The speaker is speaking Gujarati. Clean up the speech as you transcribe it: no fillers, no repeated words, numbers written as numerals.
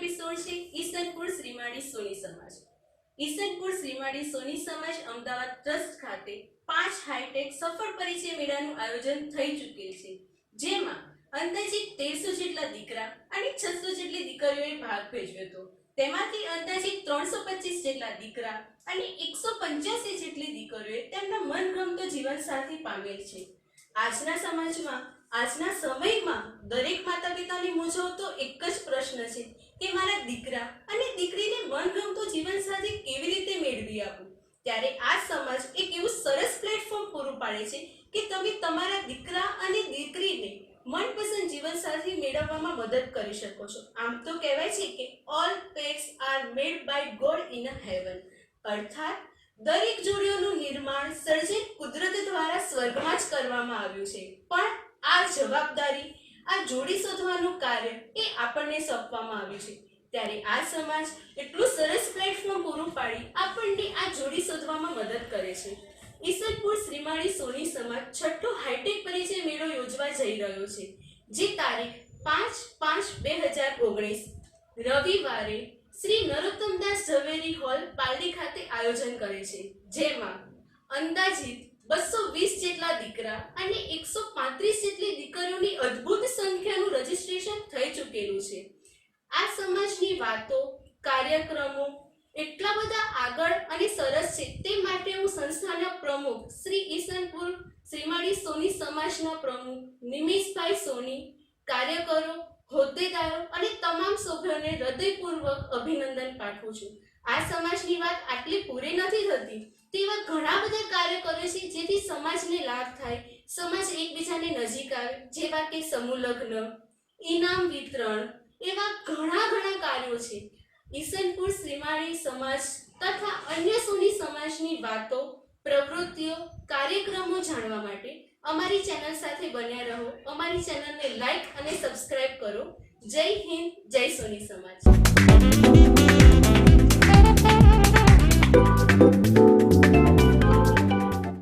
એપિસોડ છે ઈસનપુર શ્રીમાળી સોની સમાજ. ઈસનપુર શ્રીમાળી સોની સમાજ અમદાવાદ ટ્રસ્ટ ખાતે 5 હાઈટેક સફળ પરિચય મેળાનું આયોજન થઈ ચૂકેલ છે, જેમાં અંદાજિત 1300 જેટલા દીકરા અને 600 જેટલી દીકરીઓએ ભાગ ભજવ્યો હતો. તેમાંથી અંદાજિત 325 જેટલા દીકરા અને 185 જેટલી દીકરીઓએ તેમના મનગમતો જીવનસાથી પામેલ છે. આજના સમયમાં દરેક માતા પિતાને મૂંઝવતો એક જ પ્રશ્ન છે કે મારા દીકરા અને દીકરીને મનગમતો જીવનસાથી કેવી રીતે મેળવી આપું. ત્યારે આ સમાજ એક એવું સરસ પ્લેટફોર્મ પૂરું પાડે છે કે તમે તમારા દીકરા અને દીકરીને મનપસંદ જીવનસાથી મેળવવામાં મદદ કરી શકો છો. આમ તો કહેવાય છે કે all pets are made by God in heaven, અર્થાત દરેક જોડીઓનું નિર્માણ સર્જન કુદરત દ્વારા સ્વર્ગમાં જ કરવામાં આવ્યું છે, પણ આ જવાબદારી, આ જોડી શોધવાનું કાર્ય એ આપણને સોંપવામાં આવ્યું છે. ત્યારે આ સમાજ એટલું સરસ પ્લેટફોર્મ પૂરું પાડી આપણને આ જોડી શોધવામાં મદદ કરે છે. ઈસનપુર શ્રીમાળી સોની સમાજ છઠ્ઠો હાઈટેક પરિચય મેળો યોજવા જઈ રહ્યો છે, જે તારીખ 5/5/2019 રવિવારે શ્રી નરોત્તમદાસ ઝવેરી હોલ પાલડી ખાતે આયોજન કરે છે, જેમાં અંદાજિત 220 જેટલા દીકરા અને 135 જેટલી દીકરીઓની અદ્ભુત સંખ્યાનું રજીસ્ટ્રેશન થઈ ચૂકેલું છે. આ સમાજની વાતો, કાર્યક્રમો એટલા બધા આગળ અને સરસ છે, તે માટે હું સંસ્થાના પ્રમુખ શ્રી ઈસનપુર શ્રીમાળી સોની સમાજના પ્રમુખ નિમિષભાઈ સોની, કાર્યકરો, હોદ્દેદારો અને તમામ સભ્યોને હૃદયપૂર્વક અભિનંદન પાઠવું છું. આ સમાજની વાત આટલી પૂરી નથી થતી, તેવા ઘણા બધા કાર્ય કરે છે જેથી સમાજને લાભ થાય, સમાજ એકબીજાને નજીક આવે, જેવા કે સમૂહ લગ્ન, ઇનામ વિતરણ, એવા ઘણા કાર્યો છે. ઈસનપુર શ્રીમાળી સમાજ તથા અન્ય સોની સમાજની વાતો, પ્રવૃત્તિઓ, કાર્યક્રમો જાણવા માટે અમારી ચેનલ સાથે બન્યા રહો. અમારી ચેનલને લાઈક અને સબસ્ક્રાઇબ કરો. જય હિન્દ, જય સોની સમાજ.